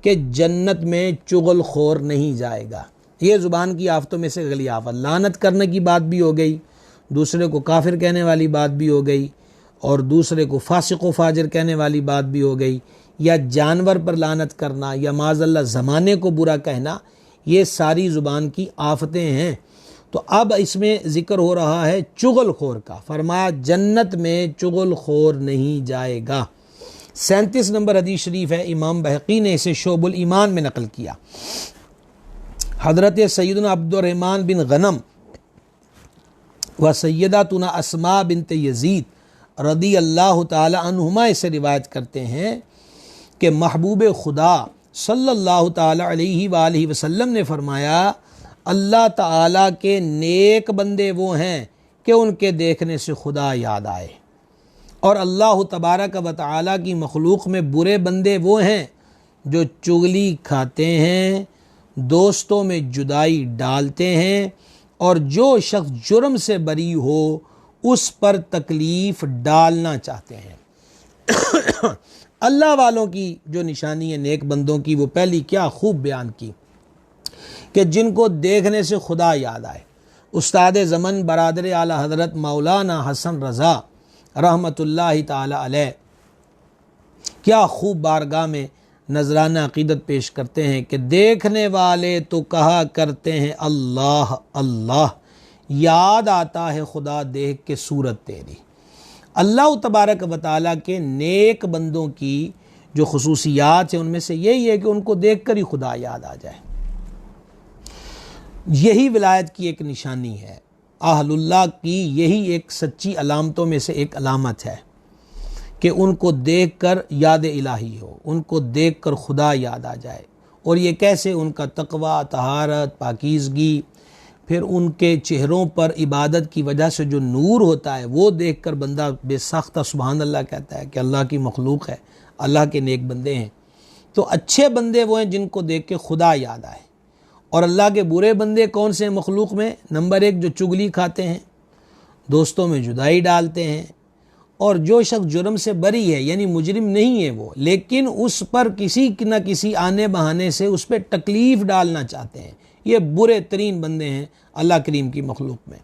کہ جنت میں چغل خور نہیں جائے گا۔ یہ زبان کی آفتوں میں سے اگلی آفت، لعنت کرنے کی بات بھی ہو گئی، دوسرے کو کافر کہنے والی بات بھی ہو گئی، اور دوسرے کو فاسق و فاجر کہنے والی بات بھی ہو گئی، یا جانور پر لعنت کرنا، یا معاذ اللہ زمانے کو برا کہنا، یہ ساری زبان کی آفتیں ہیں۔ تو اب اس میں ذکر ہو رہا ہے چغل خور کا، فرمایا جنت میں چغل خور نہیں جائے گا۔ 37 نمبر حدیث شریف ہے، امام بہقی نے اسے شعب الایمان میں نقل کیا۔ حضرت سیدنا عبد الرحمن بن غنم و سیداتنا اسماء بنت یزید رضی اللہ تعالی عنہما اسے روایت کرتے ہیں کہ محبوب خدا صلی اللہ تعالی علیہ وآلہ وسلم نے فرمایا اللہ تعالیٰ کے نیک بندے وہ ہیں کہ ان کے دیکھنے سے خدا یاد آئے، اور اللہ تبارک و تعالیٰ کی مخلوق میں برے بندے وہ ہیں جو چغلی کھاتے ہیں، دوستوں میں جدائی ڈالتے ہیں، اور جو شخص جرم سے بری ہو اس پر تکلیف ڈالنا چاہتے ہیں۔ اللہ والوں کی جو نشانی ہے نیک بندوں کی، وہ پہلی کیا خوب بیان کی کہ جن کو دیکھنے سے خدا یاد آئے۔ استاد زمن برادر اعلی حضرت مولانا حسن رضا رحمۃ اللہ تعالی علیہ کیا خوب بارگاہ میں نذرانہ عقیدت پیش کرتے ہیں کہ دیکھنے والے تو کہا کرتے ہیں اللہ اللہ، یاد آتا ہے خدا دیکھ کے صورت تیری۔ اللہ تبارک و تعالیٰ کے نیک بندوں کی جو خصوصیات ہیں ان میں سے یہی ہے کہ ان کو دیکھ کر ہی خدا یاد آ جائے۔ یہی ولایت کی ایک نشانی ہے، اہل اللہ کی یہی ایک سچی علامتوں میں سے ایک علامت ہے کہ ان کو دیکھ کر یاد الہی ہو، ان کو دیکھ کر خدا یاد آ جائے۔ اور یہ کیسے؟ ان کا تقوی، طہارت، پاکیزگی، پھر ان کے چہروں پر عبادت کی وجہ سے جو نور ہوتا ہے وہ دیکھ کر بندہ بے ساختہ سبحان اللہ کہتا ہے کہ اللہ کی مخلوق ہے، اللہ کے نیک بندے ہیں۔ تو اچھے بندے وہ ہیں جن کو دیکھ کے خدا یاد آئے۔ اور اللہ کے برے بندے کون سے ہیں مخلوق میں؟ نمبر 1 جو چغلی کھاتے ہیں، دوستوں میں جدائی ڈالتے ہیں، اور جو شخص جرم سے بری ہے، یعنی مجرم نہیں ہے وہ، لیکن اس پر کسی نہ کسی آنے بہانے سے اس پہ تکلیف ڈالنا چاہتے ہیں، یہ برے ترین بندے ہیں اللہ کریم کی مخلوق میں۔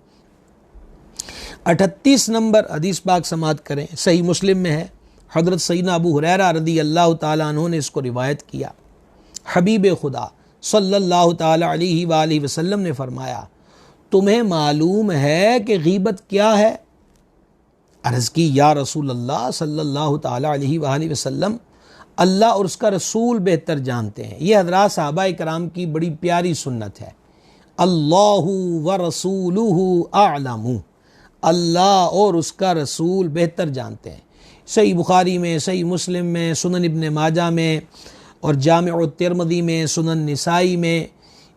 38 نمبر حدیث پاک سماعت کریں، صحیح مسلم میں ہے۔ حضرت سیدنا ابو ہریرہ رضی اللہ تعالیٰ عنہ نے اس کو روایت کیا۔ حبیب خدا صلی اللہ تعالی علیہ وآلہ وسلم نے فرمایا تمہیں معلوم ہے کہ غیبت کیا ہے؟ عرض کی یا رسول اللہ صلی اللہ تعالی علیہ وآلہ وسلم، اللہ اور اس کا رسول بہتر جانتے ہیں۔ یہ حضرات صحابہ کرام کی بڑی پیاری سنت ہے، اللہ ورسولہ اعلم، اللہ اور اس کا رسول بہتر جانتے ہیں۔ صحیح بخاری میں، صحیح مسلم میں، سنن ابن ماجہ میں، اور جامع الترمذی میں، سنن نسائی میں،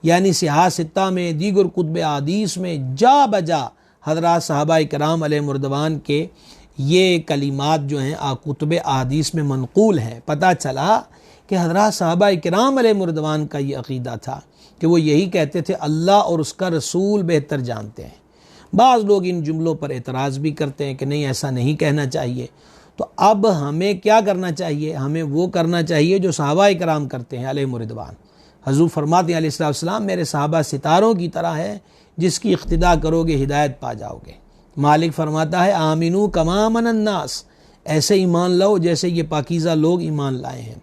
یعنی صحاح ستہ میں، دیگر کتب احادیث میں جا بجا حضرات صحابہ کرام علیہ مردوان کے یہ کلمات جو ہیں کتب احادیث میں منقول ہیں۔ پتہ چلا کہ حضرات صحابہ کرام علیہ مردوان کا یہ عقیدہ تھا کہ وہ یہی کہتے تھے اللہ اور اس کا رسول بہتر جانتے ہیں۔ بعض لوگ ان جملوں پر اعتراض بھی کرتے ہیں کہ نہیں ایسا نہیں کہنا چاہیے۔ تو اب ہمیں کیا کرنا چاہیے؟ ہمیں وہ کرنا چاہیے جو صحابہ کرام کرتے ہیں علیہ مردوان۔ حضور فرماتے ہیں علیہ السلام میرے صحابہ ستاروں کی طرح ہے، جس کی اقتداء کرو گے ہدایت پا جاؤ گے۔ مالک فرماتا ہے آمنو کما آمن الناس، ایسے ایمان لاؤ جیسے یہ پاکیزہ لوگ ایمان لائے ہیں۔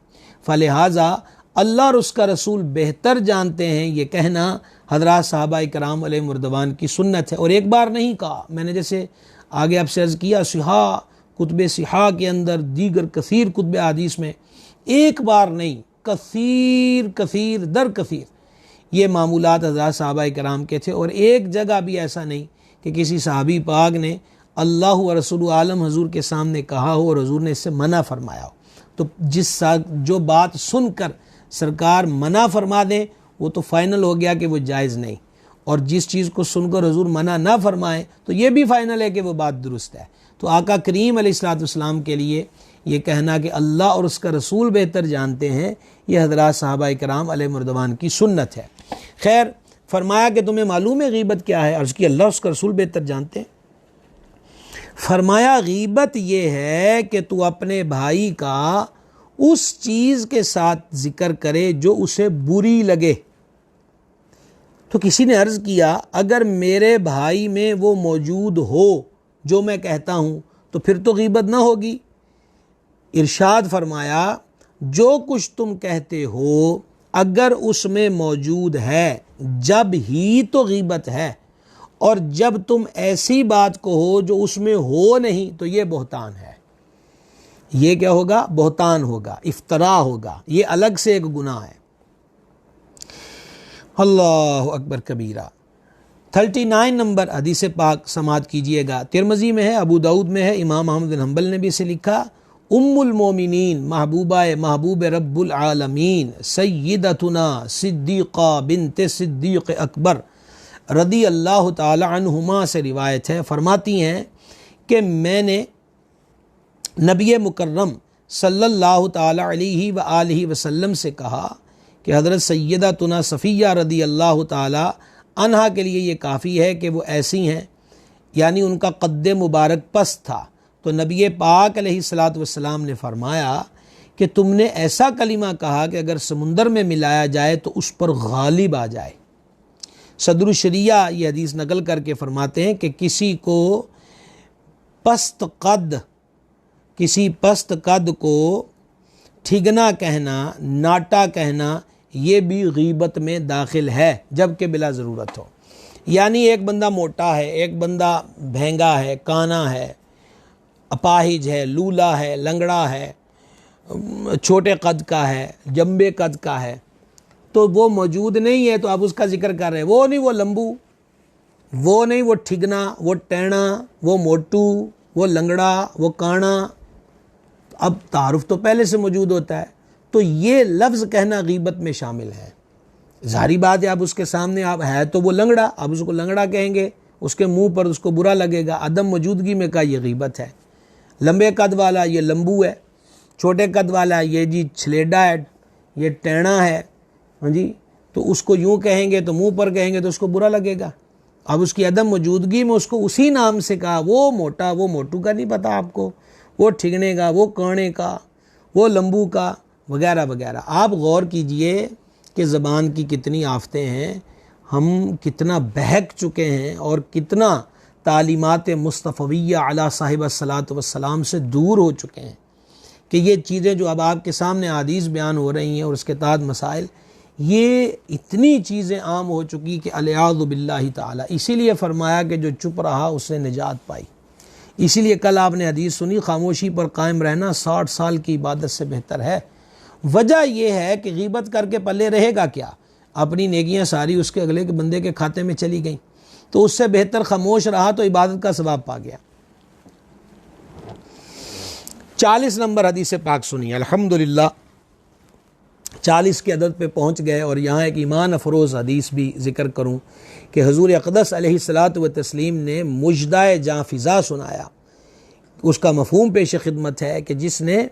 فلہذا اللہ اور اس کا رسول بہتر جانتے ہیں، یہ کہنا حضرات صحابہ کرام علیہ مردوان کی سنت ہے۔ اور ایک بار نہیں کہا، میں نے جیسے آگے آپ سے عرض کیا صحاح کتب صحاح کے اندر، دیگر کثیر کتب حدیث میں ایک بار نہیں، کثیر در کثیر یہ معمولات حضرات صحابہ کرام کے تھے۔ اور ایک جگہ بھی ایسا نہیں کہ کسی صحابی پاک نے اللہ و رسول عالم حضور کے سامنے کہا ہو اور حضور نے اس سے منع فرمایا ہو۔ تو جو بات سن کر سرکار منع فرما دیں وہ تو فائنل ہو گیا کہ وہ جائز نہیں، اور جس چیز کو سن کر حضور منع نہ فرمائیں تو یہ بھی فائنل ہے کہ وہ بات درست ہے۔ تو آقا کریم علیہ الصلوۃ والسلام کے لیے یہ کہنا کہ اللہ اور اس کا رسول بہتر جانتے ہیں، یہ حضرات صحابہ کرام علیہ رضوان کی سنت ہے۔ خیر، فرمایا کہ تمہیں معلوم ہے غیبت کیا ہے؟ عرض کی اللہ اس کا رسول بہتر جانتے ہیں۔ فرمایا غیبت یہ ہے کہ تو اپنے بھائی کا اس چیز کے ساتھ ذکر کرے جو اسے بری لگے۔ تو کسی نے عرض کیا اگر میرے بھائی میں وہ موجود ہو جو میں کہتا ہوں تو پھر تو غیبت نہ ہوگی۔ ارشاد فرمایا جو کچھ تم کہتے ہو اگر اس میں موجود ہے جب ہی تو غیبت ہے، اور جب تم ایسی بات کہو جو اس میں ہو نہیں تو یہ بہتان ہے۔ یہ کیا ہوگا؟ بہتان ہوگا، افتراء ہوگا، یہ الگ سے ایک گناہ ہے۔ اللہ اکبر کبیرہ۔ 39 نمبر حدیث پاک سماعت کیجئے گا، ترمذی میں ہے، ابو داؤد میں ہے، امام احمد بن حنبل نے بھی اسے لکھا۔ ام المومنین محبوب رب العالمین سیدتنا صدیقہ بنت صدیق اکبر رضی اللہ تعالی عنہما سے روایت ہے، فرماتی ہیں کہ میں نے نبی مکرم صلی اللہ تعالی علیہ وآلہ وسلم سے کہا کہ حضرت سیدتنا صفیہ رضی اللہ تعالی عنہا کے لیے یہ کافی ہے کہ وہ ایسی ہیں، یعنی ان کا قد مبارک پست تھا۔ تو نبی پاک علیہ الصلوۃ والسلام نے فرمایا کہ تم نے ایسا کلمہ کہا کہ اگر سمندر میں ملایا جائے تو اس پر غالب آ جائے۔ صدر الشریعہ یہ حدیث نقل کر کے فرماتے ہیں کہ کسی پست قد کو ٹھگنا کہنا، ناٹا کہنا، یہ بھی غیبت میں داخل ہے جبکہ بلا ضرورت ہو۔ یعنی ایک بندہ موٹا ہے، ایک بندہ بھینگا ہے، کانا ہے، اپاہج ہے، لولا ہے، لنگڑا ہے، چھوٹے قد کا ہے، جمبے قد کا ہے، تو وہ موجود نہیں ہے تو آپ اس کا ذکر کر رہے ہیں، وہ نہیں وہ لمبو، وہ نہیں وہ ٹھگنا، وہ ٹینا، وہ موٹو، وہ لنگڑا، وہ کانا۔ اب تعارف تو پہلے سے موجود ہوتا ہے، تو یہ لفظ کہنا غیبت میں شامل ہے۔ ظاہری بات ہے، آپ اس کے سامنے آپ ہے تو وہ لنگڑا، آپ اس کو لنگڑا کہیں گے، اس کے منہ پر اس کو برا لگے گا، عدم موجودگی میں کا یہ غیبت ہے۔ لمبے قد والا یہ لمبو ہے، چھوٹے قد والا یہ جی چھلیڈا ہے، یہ ٹینا ہے، ہاں جی، تو اس کو یوں کہیں گے تو منہ پر کہیں گے تو اس کو برا لگے گا۔ اب اس کی عدم موجودگی میں اس کو اسی نام سے کہا، وہ موٹا، وہ موٹو کا نہیں پتہ آپ کو، وہ ٹھگنے کا، وہ کانے کا، وہ لمبو کا، وغیرہ وغیرہ۔ آپ غور کیجئے کہ زبان کی کتنی آفتیں ہیں، ہم کتنا بہک چکے ہیں اور کتنا تعلیمات مصطفیہ علی صاحب الصلاۃ والسلام سے دور ہو چکے ہیں کہ یہ چیزیں جو اب آپ کے سامنے حدیث بیان ہو رہی ہیں اور اس کے تحت مسائل، یہ اتنی چیزیں عام ہو چکی کہ الیاذ باللہ تعالی۔ اسی لیے فرمایا کہ جو چپ رہا اس نے نجات پائی۔ اسی لیے کل آپ نے حدیث سنی، خاموشی پر قائم رہنا 60 سال کی عبادت سے بہتر ہے۔ وجہ یہ ہے کہ غیبت کر کے پلے رہے گا کیا؟ اپنی نیکیاں ساری اس کے اگلے کے بندے کے کھاتے میں چلی گئیں، تو اس سے بہتر خاموش رہا تو عبادت کا ثواب پا گیا۔ 40 نمبر حدیث پاک سنی، الحمدللہ 40 کے عدد پہ پہنچ گئے، اور یہاں ایک ایمان افروز حدیث بھی ذکر کروں کہ حضور اقدس علیہ الصلاۃ والتسلیم نے مجدہ جاں فضا سنایا۔ اس کا مفہوم پیش خدمت ہے کہ جس نے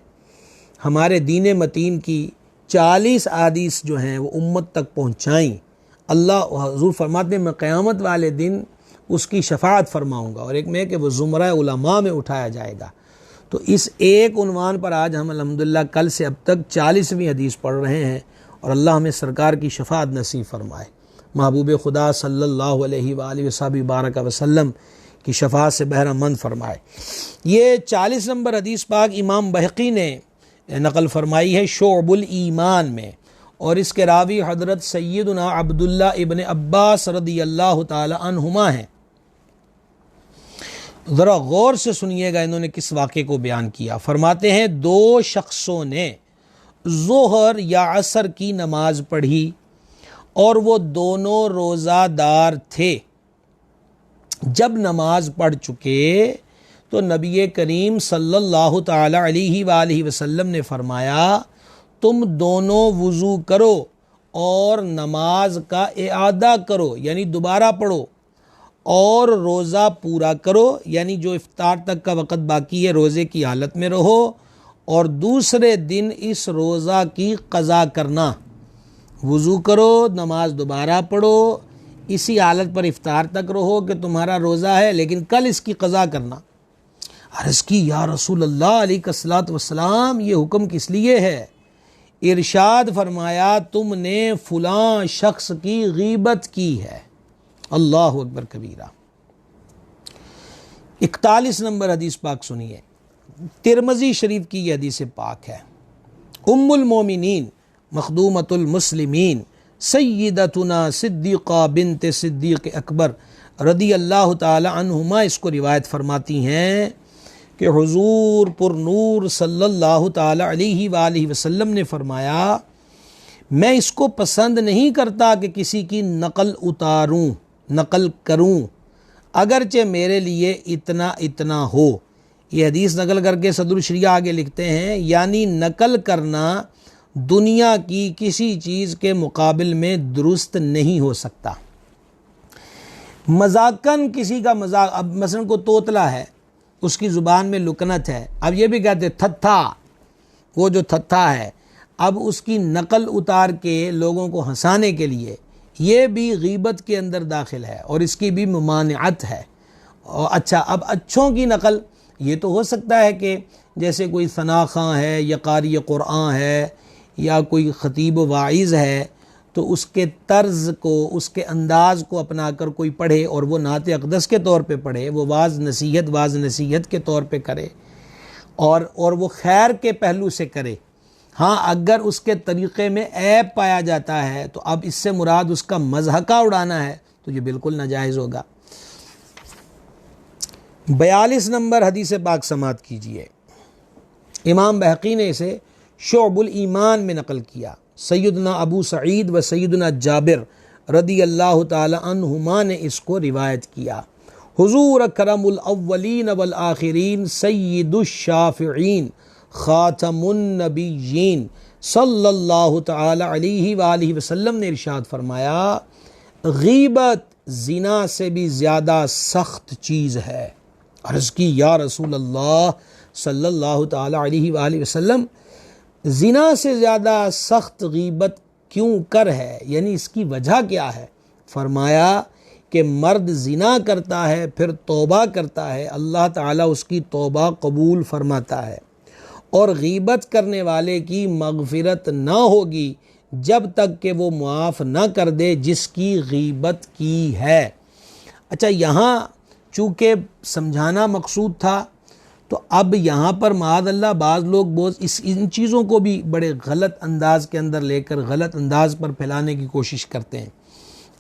ہمارے دین متین کی 40 احادیث جو ہیں وہ امت تک پہنچائیں، اللہ حضور فرماتے ہیں میں قیامت والے دن اس کی شفاعت فرماؤں گا، اور ایک میں کہ وہ زمرہ علماء میں اٹھایا جائے گا۔ تو اس ایک عنوان پر آج ہم الحمدللہ کل سے اب تک 40ویں حدیث پڑھ رہے ہیں، اور اللہ ہمیں سرکار کی شفاعت نصیب فرمائے، محبوب خدا صلی اللہ علیہ وآلہ وصحبہ بارک وسلم کی شفاعت سے بہرہ مند فرمائے۔ یہ 40 نمبر حدیث پاک امام بہقی نے نقل فرمائی ہے شعب الایمان میں، اور اس کے راوی حضرت سیدنا عبداللہ ابن عباس رضی اللہ تعالی عنہما ہیں۔ ذرا غور سے سنیے گا انہوں نے کس واقعے کو بیان کیا۔ فرماتے ہیں 2 شخصوں نے ظہر یا عصر کی نماز پڑھی اور وہ دونوں روزہ دار تھے۔ جب نماز پڑھ چکے تو نبی کریم صلی اللہ تعالی علیہ وآلہ وسلم نے فرمایا تم دونوں وضو کرو اور نماز کا اعادہ کرو یعنی دوبارہ پڑھو، اور روزہ پورا کرو یعنی جو افطار تک کا وقت باقی ہے روزے کی حالت میں رہو، اور دوسرے دن اس روزہ کی قضا کرنا، وضو کرو، نماز دوبارہ پڑھو، اسی حالت پر افطار تک رہو کہ تمہارا روزہ ہے، لیکن کل اس کی قضا کرنا۔ عرض کی یا رسول اللہ علیہ الصلوۃ والسلام یہ حکم کس لیے ہے؟ ارشاد فرمایا تم نے فلاں شخص کی غیبت کی ہے۔ اللہ اکبر کبیرہ۔ 41 نمبر حدیث پاک سنیے، ترمذی شریف کی یہ حدیث پاک ہے۔ ام المومنین مخدومۃ المسلمین سیدتنا صدیقہ بنت صدیق اکبر رضی اللہ تعالی عنہما اس کو روایت فرماتی ہیں کہ حضور پر نور صلی اللہ تعالی علیہ وآلہ وسلم نے فرمایا میں اس کو پسند نہیں کرتا کہ کسی کی نقل کروں اگرچہ میرے لیے اتنا اتنا ہو۔ یہ حدیث نقل کر کے صدر الشریعہ آگے لکھتے ہیں یعنی نقل کرنا دنیا کی کسی چیز کے مقابل میں درست نہیں ہو سکتا۔ مذاقاً کسی کا مذاق، اب مثلا کو توتلا ہے، اس کی زبان میں لکنت ہے، اب یہ بھی کہتے تھتھا، وہ جو تھتھا ہے، اب اس کی نقل اتار کے لوگوں کو ہنسانے کے لیے، یہ بھی غیبت کے اندر داخل ہے اور اس کی بھی ممانعت ہے۔ اچھا، اب اچھوں کی نقل یہ تو ہو سکتا ہے کہ جیسے کوئی ثنا خواں ہے یا قاری قرآن ہے یا کوئی خطیب و واعظ ہے تو اس کے طرز کو، اس کے انداز کو اپنا کر کوئی پڑھے اور وہ نعت اقدس کے طور پہ پڑھے، وہ واعظ نصیحت کے طور پہ کرے اور وہ خیر کے پہلو سے کرے۔ ہاں اگر اس کے طریقے میں عیب پایا جاتا ہے تو اب اس سے مراد اس کا مضحکہ اڑانا ہے تو یہ بالکل ناجائز ہوگا۔ 42 نمبر حدیث پاک سماعت کیجئے، امام بہقی نے اسے شعب الایمان میں نقل کیا۔ سیدنا ابو سعید و سیدنا جابر رضی اللہ تعالی عنہما نے اس کو روایت کیا۔ حضور اکرم الاولین والآخرین سید الشافعین خاتم النبیین صلی اللہ تعالی علیہ وآلہ وسلم نے ارشاد فرمایا غیبت زنا سے بھی زیادہ سخت چیز ہے۔ عرض کی یا رسول اللہ صلی اللہ تعالی علیہ وآلہ وسلم زنا سے زیادہ سخت غیبت کیوں کر ہے، یعنی اس کی وجہ کیا ہے؟ فرمایا کہ مرد زنا کرتا ہے پھر توبہ کرتا ہے، اللہ تعالیٰ اس کی توبہ قبول فرماتا ہے، اور غیبت کرنے والے کی مغفرت نہ ہوگی جب تک کہ وہ معاف نہ کر دے جس کی غیبت کی ہے۔ اچھا، یہاں چونکہ سمجھانا مقصود تھا تو اب یہاں پر معاذ اللہ بعض لوگ ان چیزوں کو بھی بڑے غلط انداز کے اندر لے کر غلط انداز پر پھیلانے کی کوشش کرتے ہیں۔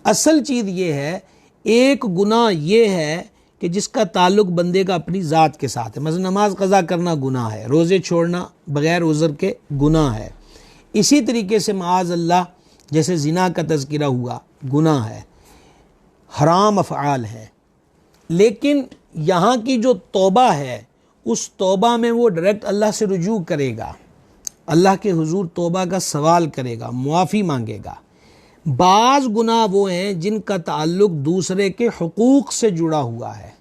اصل چیز یہ ہے، ایک گناہ یہ ہے کہ جس کا تعلق بندے کا اپنی ذات کے ساتھ ہے، مثلا نماز قضا کرنا گناہ ہے، روزے چھوڑنا بغیر عذر کے گناہ ہے۔ اسی طریقے سے معاذ اللہ جیسے زنا کا تذکرہ ہوا گناہ ہے، حرام افعال ہیں، لیکن یہاں کی جو توبہ ہے اس توبہ میں وہ ڈائریکٹ اللہ سے رجوع کرے گا، اللہ کے حضور توبہ کا سوال کرے گا، معافی مانگے گا۔ بعض گناہ وہ ہیں جن کا تعلق دوسرے کے حقوق سے جڑا ہوا ہے۔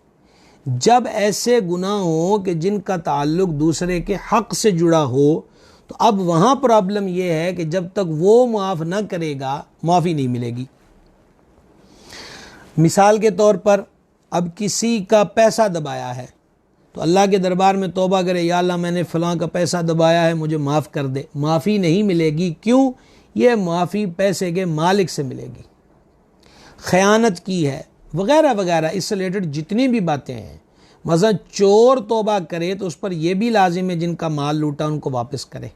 جب ایسے گناہ ہوں کہ جن کا تعلق دوسرے کے حق سے جڑا ہو تو اب وہاں پرابلم یہ ہے کہ جب تک وہ معاف نہ کرے گا معافی نہیں ملے گی۔ مثال کے طور پر اب کسی کا پیسہ دبایا ہے تو اللہ کے دربار میں توبہ کرے، یا اللہ میں نے فلاں کا پیسہ دبایا ہے مجھے معاف کر دے، معافی نہیں ملے گی۔ کیوں؟ یہ معافی پیسے کے مالک سے ملے گی۔ خیانت کی ہے وغیرہ وغیرہ، اس سے ریلیٹڈ جتنی بھی باتیں ہیں، مثلا چور توبہ کرے تو اس پر یہ بھی لازم ہے جن کا مال لوٹا ان کو واپس کرے۔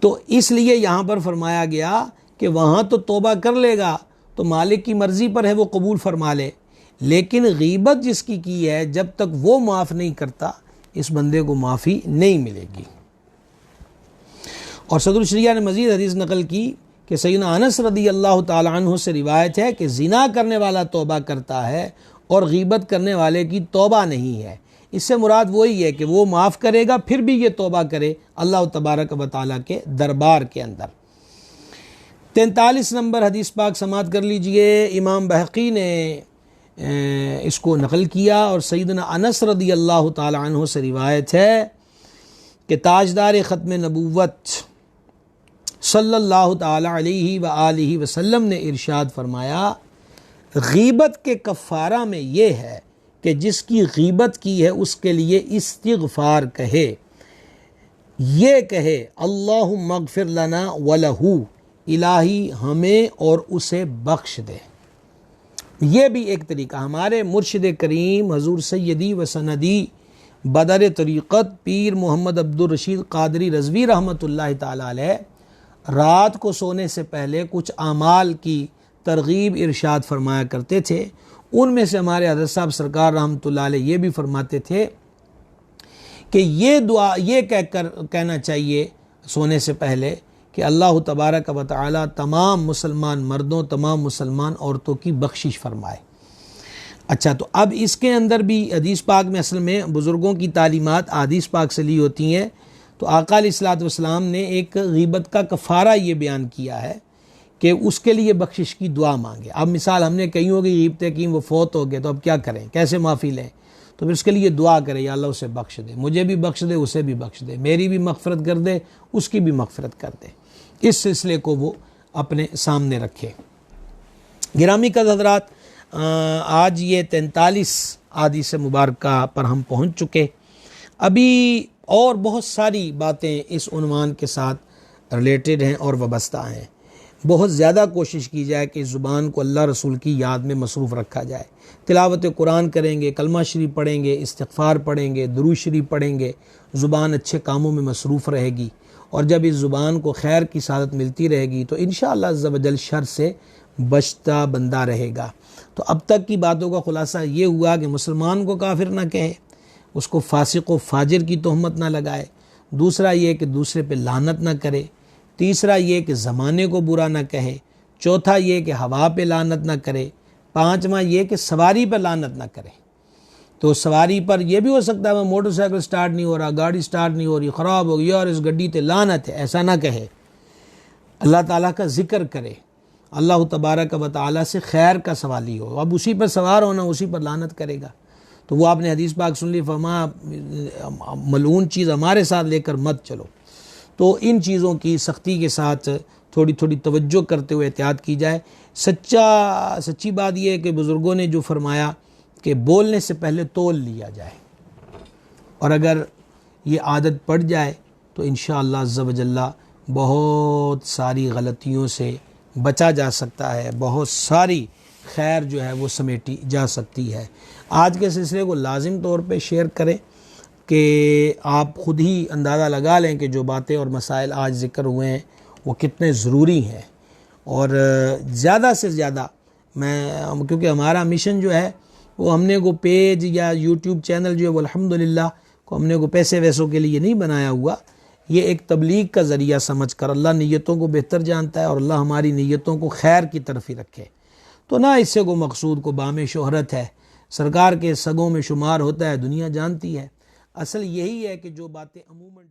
تو اس لیے یہاں پر فرمایا گیا کہ وہاں تو توبہ کر لے گا تو مالک کی مرضی پر ہے وہ قبول فرما لے، لیکن غیبت جس کی ہے جب تک وہ معاف نہیں کرتا اس بندے کو معافی نہیں ملے گی۔ اور صدر الشریعہ نے مزید حدیث نقل کی کہ سیدنا انس رضی اللہ تعالی عنہ سے روایت ہے کہ زنا کرنے والا توبہ کرتا ہے اور غیبت کرنے والے کی توبہ نہیں ہے۔ اس سے مراد وہی ہے کہ وہ معاف کرے گا پھر بھی یہ توبہ کرے اللہ تبارک و تعالیٰ کے دربار کے اندر۔ 43 نمبر حدیث پاک سماعت کر لیجئے۔ امام بہقی نے اس کو نقل کیا اور سیدنا انس رضی اللہ تعالی عنہ سے روایت ہے کہ تاجدار ختم نبوت صلی اللہ تعالی علیہ وآلہ وسلم نے ارشاد فرمایا، غیبت کے کفارہ میں یہ ہے کہ جس کی غیبت کی ہے اس کے لیے استغفار کہے، یہ کہے اللہم اغفر لنا ولہ، الہی ہمیں اور اسے بخش دے۔ یہ بھی ایک طریقہ ہمارے مرشد کریم حضور سیدی و سندی بدر طریقت پیر محمد عبدالرشید قادری رضوی رحمۃ اللہ تعالی علیہ رات کو سونے سے پہلے کچھ اعمال کی ترغیب ارشاد فرمایا کرتے تھے۔ ان میں سے ہمارے حضرت صاحب سرکار رحمۃ اللہ علیہ یہ بھی فرماتے تھے کہ یہ دعا یہ کہنا چاہیے سونے سے پہلے کہ اللہ تبارک و تعالی تمام مسلمان مردوں تمام مسلمان عورتوں کی بخشش فرمائے۔ اچھا، تو اب اس کے اندر بھی حدیث پاک میں اصل میں بزرگوں کی تعلیمات حدیث پاک سے لی ہوتی ہیں، تو آقا علیہ الصلوۃ والسلام نے ایک غیبت کا کفارہ یہ بیان کیا ہے کہ اس کے لیے بخشش کی دعا مانگے۔ اب مثال ہم نے کہیں ہوگی غیبتیں کی، وہ فوت ہو گئے، تو اب کیا کریں، کیسے معافی لیں؟ تو پھر اس کے لیے دعا کرے، یا اللہ اسے بخش دے، مجھے بھی بخش دے، اسے بھی بخش دے، میری بھی مغفرت کر دے، اس کی بھی مغفرت کر دے۔ اس سلسلے کو وہ اپنے سامنے رکھے۔ گرامی قدر حضرات، آج یہ 43 احادیث مبارکہ پر ہم پہنچ چکے۔ ابھی اور بہت ساری باتیں اس عنوان کے ساتھ ریلیٹڈ ہیں اور وابستہ ہیں۔ بہت زیادہ کوشش کی جائے کہ اس زبان کو اللہ رسول کی یاد میں مصروف رکھا جائے۔ تلاوت قرآن کریں گے، کلمہ شریف پڑھیں گے، استغفار پڑھیں گے، درود شریف پڑھیں گے، زبان اچھے کاموں میں مصروف رہے گی، اور جب اس زبان کو خیر کی سعادت ملتی رہے گی تو انشاءاللہ عز و جل شر سے بچتا بندہ رہے گا۔ تو اب تک کی باتوں کا خلاصہ یہ ہوا کہ مسلمان کو کافر نہ کہے، اس کو فاسق و فاجر کی تہمت نہ لگائے، دوسرا یہ کہ دوسرے پہ لعنت نہ کرے، تیسرا یہ کہ زمانے کو برا نہ کہے، چوتھا یہ کہ ہوا پہ لعنت نہ کرے، پانچواں یہ کہ سواری پہ لعنت نہ کرے۔ تو سواری پر یہ بھی ہو سکتا ہے موٹر سائیکل سٹارٹ نہیں ہو رہا، گاڑی سٹارٹ نہیں ہو رہی، خراب ہو گئی، اور اس گڈی تے لعنت ہے، ایسا نہ کہے، اللہ تعالیٰ کا ذکر کرے، اللہ تبارک و تعالیٰ سے خیر کا سوالی ہو۔ اب اسی پر سوار ہونا، اسی پر لعنت کرے گا تو وہ آپ نے حدیث پاک سن لی، فرمایا ملعون چیز ہمارے ساتھ لے کر مت چلو۔ تو ان چیزوں کی سختی کے ساتھ تھوڑی تھوڑی توجہ کرتے ہوئے احتیاط کی جائے۔ سچی بات یہ ہے کہ بزرگوں نے جو فرمایا کہ بولنے سے پہلے تول لیا جائے، اور اگر یہ عادت پڑ جائے تو انشاءاللہ عز و جل بہت ساری غلطیوں سے بچا جا سکتا ہے، بہت ساری خیر جو ہے وہ سمیٹی جا سکتی ہے۔ آج کے سلسلے کو لازم طور پہ شیئر کریں کہ آپ خود ہی اندازہ لگا لیں کہ جو باتیں اور مسائل آج ذکر ہوئے ہیں وہ کتنے ضروری ہیں، اور زیادہ سے زیادہ کیونکہ ہمارا مشن جو ہے وہ ہم نے کو پیج یا یوٹیوب چینل جو ہے وہ الحمدللہ کو ہم نے کو پیسے ویسوں کے لیے نہیں بنایا ہوا، یہ ایک تبلیغ کا ذریعہ سمجھ کر، اللہ نیتوں کو بہتر جانتا ہے اور اللہ ہماری نیتوں کو خیر کی طرف ہی رکھے۔ تو نہ اس سے کو مقصود کو بام شہرت ہے، سرکار کے سگوں میں شمار ہوتا ہے، دنیا جانتی ہے۔ اصل یہی ہے کہ جو باتیں عموماً